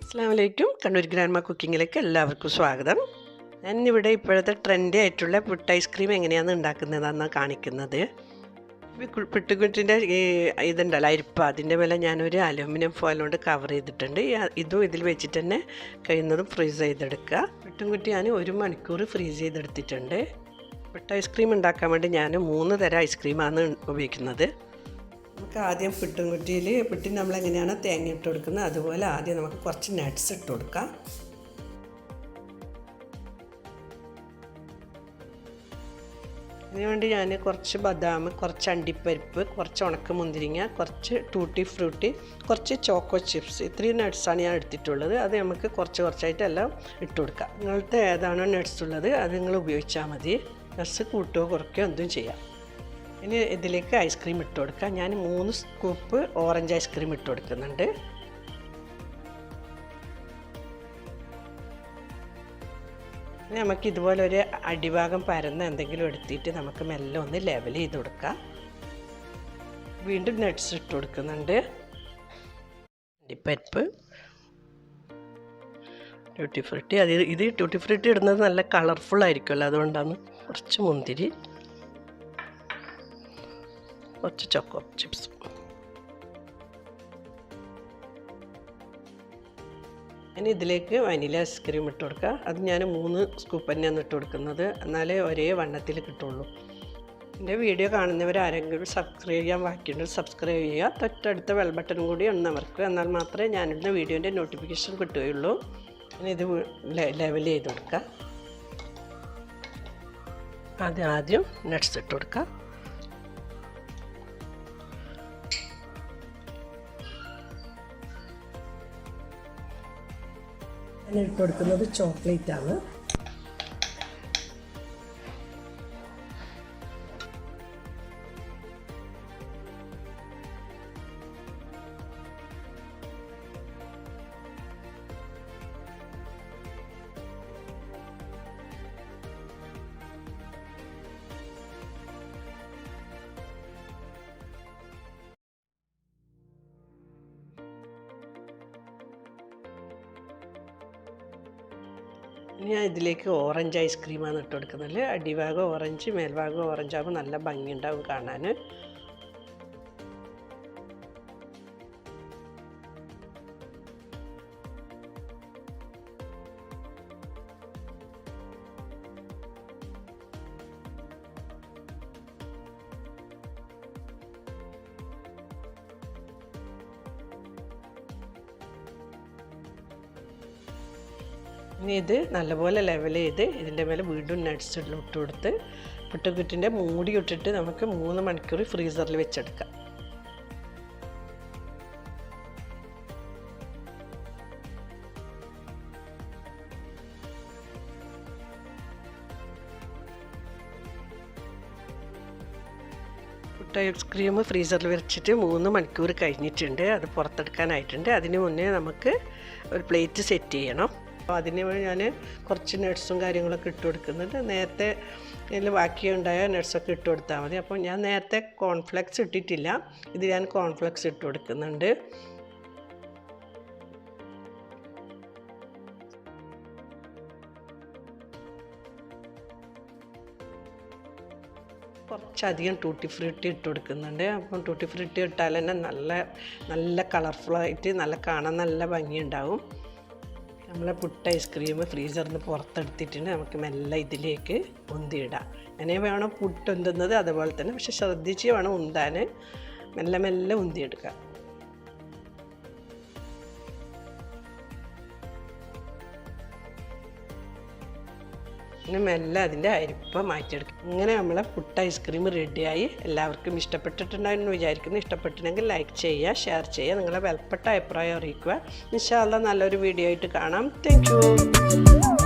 അസ്സലാമലൈക്കും. കണ്ണൂർ ഗ്രാൻഡ്മ കുക്കിങ്ങിലേക്ക് എല്ലാവർക്കും സ്വാഗതം. ഞാനിവിടെ ഇപ്പോഴത്തെ ട്രെൻഡി ആയിട്ടുള്ള പുട്ട് ഐസ്ക്രീം എങ്ങനെയാണ് ഉണ്ടാക്കുന്നതെന്നാണ് കാണിക്കുന്നത്. പുട്ടുകുറ്റിൻ്റെ ഇതുണ്ടല്ലോ അരിപ്പ, അതിൻ്റെ മേലെ ഞാനൊരു അലുമിനിയം ഫോയിൽ കൊണ്ട് കവർ ചെയ്തിട്ടുണ്ട്. ഇതും ഇതിൽ വെച്ചിട്ട് തന്നെ കഴിയുന്നതും ഫ്രീസ് ചെയ്തെടുക്കുക. പുട്ടുകുറ്റി ഞാൻ 1 മണിക്കൂർ ഫ്രീസ് ചെയ്തെടുത്തിട്ടുണ്ട്. പുട്ട് ഐസ്ക്രീം ഉണ്ടാക്കാൻ വേണ്ടി ഞാൻ 3 തരം ഐസ്ക്രീമാണ് ഉപയോഗിക്കുന്നത്. നമുക്ക് ആദ്യം പുട്ടുകുറ്റിയിൽ പുട്ടിന് നമ്മളെങ്ങനെയാണ് തേങ്ങ ഇട്ട് കൊടുക്കുന്നത് അതുപോലെ ആദ്യം നമുക്ക് കുറച്ച് നട്ട്സ് ഇട്ട് കൊടുക്കാം. അതിനുവേണ്ടി ഞാൻ കുറച്ച് ബദാം, കുറച്ച് അണ്ടിപ്പരിപ്പ്, കുറച്ച് ഉണക്ക മുന്തിരിങ്ങ, കുറച്ച് ടൂട്ടി ഫ്രൂട്ടി, കുറച്ച് ചോക്കോ ചിപ്സ്, ഇത്രയും നട്ട്സാണ് ഞാൻ എടുത്തിട്ടുള്ളത്. അത് നമുക്ക് കുറച്ചായിട്ടെല്ലാം ഇട്ട് കൊടുക്കാം. നിങ്ങളുടെ ഏതാണോ നട്ട്സ് ഉള്ളത് അത് നിങ്ങൾ ഉപയോഗിച്ചാൽ മതി. നട്ട്സ് കൂട്ടുകയോ കുറയ്ക്കുകയോ എന്തും ചെയ്യാം. ഇനി ഇതിലേക്ക് ഐസ്ക്രീം ഇട്ട് കൊടുക്കാം. ഞാൻ 3 സ്കൂപ്പ് ഓറഞ്ച് ഐസ്ക്രീം ഇട്ട് കൊടുക്കുന്നുണ്ട്. ഇനി നമുക്ക് ഇതുപോലെ ഒരു അടിഭാഗം പരന്ന് എന്തെങ്കിലും എടുത്തിട്ട് നമുക്ക് മെല്ലെ ഒന്ന് ലെവൽ ചെയ്ത് കൊടുക്കാം. വീണ്ടും നട്ട്സ് ഇട്ട് കൊടുക്കുന്നുണ്ട്. അണ്ടിപ്പരിപ്പ്, ട്യൂട്ടി ഫ്രൂട്ടി. ഇത് ട്യൂട്ടി ഫ്രൂട്ടി ഇടുന്നത് നല്ല കളർഫുൾ ആയിരിക്കുമല്ലോ, അതുകൊണ്ടാണ്. കുറച്ച് മുന്തിരി, കുറച്ച് ചോക്കോ ചിപ്സ്. ഇനി ഇതിലേക്ക് വനില ഐസ്ക്രീം ഇട്ട് കൊടുക്കുക. അത് ഞാൻ 3 സ്കൂപ്പ് തന്നെയാണ് ഇട്ട് കൊടുക്കുന്നത്, എന്നാലേ ഒരേ വണ്ണത്തിൽ കിട്ടുള്ളൂ. എൻ്റെ വീഡിയോ കാണുന്നവർ ആരെങ്കിലും സബ്സ്ക്രൈബ് ചെയ്യാൻ ബാക്കിയുണ്ടെങ്കിൽ സബ്സ്ക്രൈബ് ചെയ്യുക. തൊട്ടടുത്ത ബെൽ ബട്ടൺ കൂടി ഒന്ന് അമർക്കുക. എന്നാൽ മാത്രമേ ഞാനിടുന്ന വീഡിയോൻ്റെ നോട്ടിഫിക്കേഷൻ കിട്ടുകയുള്ളൂ. ഇനി ഇത് ലെവൽ ചെയ്ത് കൊടുക്കുക. ആദ്യം നട്ട്സ് ഇട്ട് കൊടുക്കുക. ഞാൻ ഇട്ട് കൊടുക്കുന്നത് ചോക്ലേറ്റ് ആണ്. ഞാൻ ഇതിലേക്ക് ഓറഞ്ച് ഐസ്ക്രീമാണ് ഇട്ട് കൊടുക്കുന്നത്. അടിഭാഗം ഓറഞ്ച്, മേൽഭാഗം ഓറഞ്ച് ആകുമ്പോൾ നല്ല ഭംഗിയുണ്ടാവും കാണാൻ. ഇനി ഇത് നല്ലപോലെ ലെവൽ ചെയ്ത് ഇതിൻ്റെ മേലെ വീണ്ടും നട്ട്സ് ഇട്ട് കൊടുത്ത് പുട്ടുകുറ്റിൻ്റെ മൂടി ഇട്ടിട്ട് നമുക്ക് 3 മണിക്കൂർ ഫ്രീസറിൽ വെച്ചെടുക്കാം. പുട്ട് ഐസ്ക്രീം ഫ്രീസറിൽ വെച്ചിട്ട് 3 മണിക്കൂർ കഴിഞ്ഞിട്ടുണ്ട്. അത് പുറത്തെടുക്കാനായിട്ടുണ്ട്. അതിന് മുന്നേ നമുക്ക് ഒരു പ്ലേറ്റ് സെറ്റ് ചെയ്യണം. അപ്പോൾ അതിന് ഞാൻ കുറച്ച് നട്ട്സും കാര്യങ്ങളൊക്കെ ഇട്ട് കൊടുക്കുന്നുണ്ട്. നേരത്തെ ഇതിൽ ബാക്കിയുണ്ടായ നട്ട്സൊക്കെ ഇട്ട് കൊടുത്താൽ മതി. അപ്പോൾ ഞാൻ നേരത്തെ കോൺഫ്ലെക്സ് ഇട്ടിട്ടില്ല, ഇത് ഞാൻ കോൺഫ്ലെക്സ് ഇട്ട് കൊടുക്കുന്നുണ്ട്. കുറച്ചധികം ടൂട്ടി ഫ്രൂട്ടി ഇട്ട് കൊടുക്കുന്നുണ്ട്. അപ്പം ടൂട്ടി ഫ്രൂട്ടി ഇട്ടാൽ തന്നെ നല്ല കളർഫുള്ളായിട്ട് കാണാൻ നല്ല ഭംഗിയുണ്ടാവും. നമ്മളെ പുട്ട് ഐസ്ക്രീം ഫ്രീസറിൽ നിന്ന് പുറത്തെടുത്തിട്ടുണ്ട്. നമുക്ക് മെല്ലെ ഇതിലേക്ക് ഉന്തിയിടാം. അങ്ങനെ വേണം പുട്ട് ഉന്തുന്നത്, അതുപോലെ തന്നെ പക്ഷെ ശ്രദ്ധിച്ച് വേണം ഉന്താൻ. മെല്ലെ ഉന്തിയെടുക്കുക. പിന്നെ മെല്ലെ അതിൻ്റെ അരിപ്പ മാറ്റിയെടുക്കും. ഇങ്ങനെ നമ്മളെ പുട്ട് ഐസ്ക്രീം റെഡിയായി. എല്ലാവർക്കും ഇഷ്ടപ്പെട്ടിട്ടുണ്ടായിരുന്നു വിചാരിക്കുന്നു. ഇഷ്ടപ്പെട്ടിട്ടുണ്ടെങ്കിൽ ലൈക്ക് ചെയ്യുക, ഷെയർ ചെയ്യുക, നിങ്ങളെ വിലപ്പെട്ട അഭിപ്രായം അറിയിക്കുക. ഇൻഷാ അല്ലാഹ് നല്ലൊരു വീഡിയോ ആയിട്ട് കാണാം. Thank you.